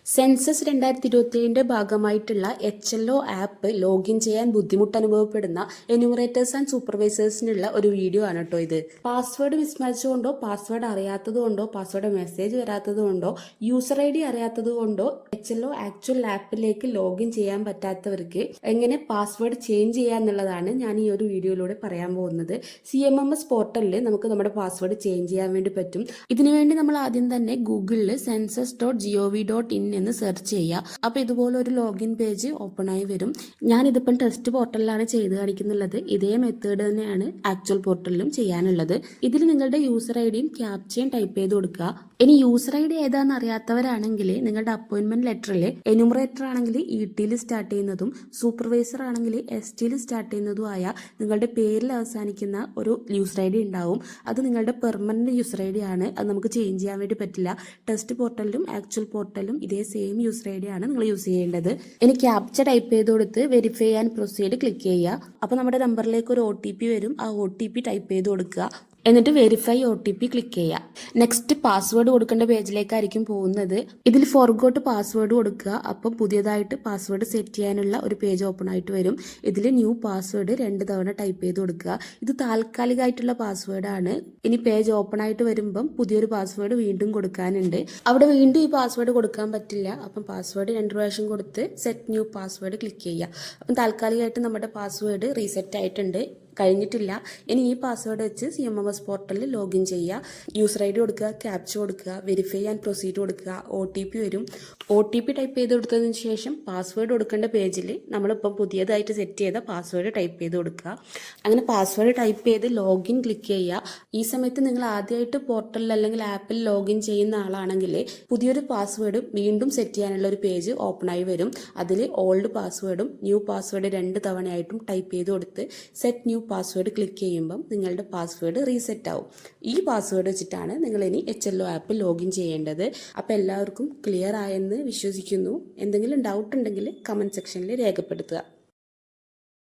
Census 2027 ഭാഗമായിട്ടുള്ള HLO app login ചെയ്യാൻ ബുദ്ധിമുട്ട് അനുഭവപ്പെടുന്ന എന്യൂമറേറ്റേഴ്സ് ആൻഡ് സൂപ്പർവൈസേഴ്സിനുള്ള ഒരു വീഡിയോ ആണ് കേട്ടോ ഇത്. പാസ്വേഡ് മിസ്മാച്ച് കൊണ്ടോ പാസ്വേഡ് അറിയാത്തത് കൊണ്ടോ പാസ്വേഡ് മെസ്സേജ് വരാത്തത് കൊണ്ടോ യൂസർ ID അറിയാത്തത് കൊണ്ടോ HLO ആക്ച്വൽ ആപ്പിലേക്ക് ലോഗിൻ ചെയ്യാൻ പറ്റാത്തവർക്ക് എങ്ങനെ പാസ്വേഡ് ചേഞ്ച് ചെയ്യാന്നുള്ളതാണ് ഞാൻ ഈ ഒരു വീഡിയോയിലൂടെ പറയാൻ പോകുന്നത്. CMMS പോർട്ടലിൽ നമുക്ക് നമ്മുടെ പാസ്വേഡ് ചേഞ്ച് ചെയ്യാൻ വേണ്ടി പറ്റും. ഇതിനുവേണ്ടി നമ്മൾ ആദ്യം തന്നെ ഗൂഗിളിൽ census.gov.in എന്ന് സെർച്ച് ചെയ്യുക. അപ്പോൾ ഇതുപോലെ ഒരു ലോഗിൻ പേജ് ഓപ്പൺ ആയി വരും. ഞാനിതിപ്പം ടെസ്റ്റ് പോർട്ടലിലാണ് ചെയ്ത് കാണിക്കുന്നുള്ളത്. ഇതേ മെത്തേഡ് തന്നെയാണ് ആക്ച്വൽ പോർട്ടലിലും ചെയ്യാനുള്ളത്. ഇതിൽ നിങ്ങളുടെ യൂസർ ഐഡിയും ക്യാപ്ചയും ടൈപ്പ് ചെയ്ത് കൊടുക്കുക. ഇനി യൂസർ ID ഏതാണെന്ന് അറിയാത്തവരാണെങ്കിൽ നിങ്ങളുടെ അപ്പോയിന്റ്മെന്റ് ലെറ്ററിൽ എന്യൂമറേറ്റർ ആണെങ്കിൽ ETയിൽ സ്റ്റാർട്ട് ചെയ്യുന്നതും സൂപ്പർവൈസർ ആണെങ്കിൽ STയിൽ സ്റ്റാർട്ട് ചെയ്യുന്നതുമായ നിങ്ങളുടെ പേരിൽ അവസാനിക്കുന്ന ഒരു യൂസർ ID ഉണ്ടാവും. അത് നിങ്ങളുടെ പെർമനന്റ് യൂസർ ID ആണ്. അത് നമുക്ക് ചേഞ്ച് ചെയ്യാൻ വേണ്ടി പറ്റില്ല. ടെസ്റ്റ് പോർട്ടലിലും ആക്ച്വൽ പോർട്ടലിലും ഇതേ സെയിം യൂസർ ID ആണ് നിങ്ങൾ യൂസ് ചെയ്യേണ്ടത്. ഇനി ക്യാപ്ച ടൈപ്പ് ചെയ്ത് കൊടുത്ത് വെരിഫൈ ആൻഡ് പ്രൊസീഡ് ക്ലിക്ക് ചെയ്യുക. അപ്പോൾ നമ്മുടെ നമ്പറിലേക്ക് ഒരു OTP വരും. ആ OTP ടൈപ്പ് ചെയ്ത് കൊടുക്കുക. എന്നിട്ട് വെരിഫൈ OTP ക്ലിക്ക് ചെയ്യുക. നെക്സ്റ്റ് പാസ്വേഡ് കൊടുക്കേണ്ട പേജിലേക്കായിരിക്കും പോകുന്നത്. ഇതിൽ ഫോർഗോട്ട് പാസ്വേഡ് കൊടുക്കുക. അപ്പം പുതിയതായിട്ട് പാസ്വേഡ് സെറ്റ് ചെയ്യാനുള്ള ഒരു പേജ് ഓപ്പൺ ആയിട്ട് വരും. ഇതിൽ ന്യൂ പാസ്വേഡ് 2 തവണ ടൈപ്പ് ചെയ്ത് കൊടുക്കുക. ഇത് താൽക്കാലികമായിട്ടുള്ള പാസ്വേഡ് ആണ്. ഇനി പേജ് ഓപ്പൺ ആയിട്ട് വരുമ്പം പുതിയൊരു പാസ്വേഡ് വീണ്ടും കൊടുക്കാനുണ്ട്. അവിടെ വീണ്ടും ഈ പാസ്വേഡ് കൊടുക്കാൻ പറ്റില്ല. അപ്പം പാസ്വേഡ് 2 പ്രാവശ്യം കൊടുത്ത് സെറ്റ് ന്യൂ പാസ്വേഡ് ക്ലിക്ക് ചെയ്യുക. അപ്പം താൽക്കാലികമായിട്ട് നമ്മുടെ പാസ്വേഡ് റീസെറ്റ് ആയിട്ടുണ്ട്, കഴിഞ്ഞിട്ടില്ല. ഇനി ഈ പാസ്വേഡ് വെച്ച് CMMS പോർട്ടലിൽ ലോഗിൻ ചെയ്യുക. യൂസർ ID കൊടുക്കുക, ക്യാപ്ച കൊടുക്കുക, വെരിഫൈ ആൻഡ് പ്രൊസീഡ് കൊടുക്കുക. OTP വരും. OTP ടൈപ്പ് ചെയ്ത് കൊടുത്തതിന് ശേഷം പാസ്വേഡ് കൊടുക്കേണ്ട പേജിൽ നമ്മളിപ്പം പുതിയതായിട്ട് സെറ്റ് ചെയ്ത പാസ്വേഡ് ടൈപ്പ് ചെയ്ത് കൊടുക്കുക. അങ്ങനെ പാസ്വേഡ് ടൈപ്പ് ചെയ്ത് ലോഗിൻ ക്ലിക്ക് ചെയ്യുക. ഈ സമയത്ത് നിങ്ങൾ ആദ്യമായിട്ട് പോർട്ടലിൽ അല്ലെങ്കിൽ ആപ്പിൽ ലോഗിൻ ചെയ്യുന്ന ആളാണെങ്കിൽ പുതിയൊരു പാസ്വേഡ് വീണ്ടും സെറ്റ് ചെയ്യാനുള്ള ഒരു പേജ് ഓപ്പൺ ആയി വരും. അതിൽ ഓൾഡ് പാസ്വേഡും ന്യൂ പാസ്വേഡ് 2 തവണയായിട്ടും ടൈപ്പ് ചെയ്ത് കൊടുത്ത് സെറ്റ് ന്യൂ പാസ്വേഡ് ക്ലിക്ക് ചെയ്യുമ്പം നിങ്ങളുടെ പാസ്വേഡ് റീസെറ്റ് ആവും. ഈ പാസ്വേഡ് വെച്ചിട്ടാണ് നിങ്ങൾ ഇനി HLO ആപ്പ് ലോഗിൻ ചെയ്യേണ്ടത്. അപ്പോൾ എല്ലാവർക്കും ക്ലിയർ ആയെന്ന് വിശ്വസിക്കുന്നു. എന്തെങ്കിലും ഡൗട്ട് ഉണ്ടെങ്കിൽ കമൻറ്റ് സെക്ഷനിൽ രേഖപ്പെടുത്തുക.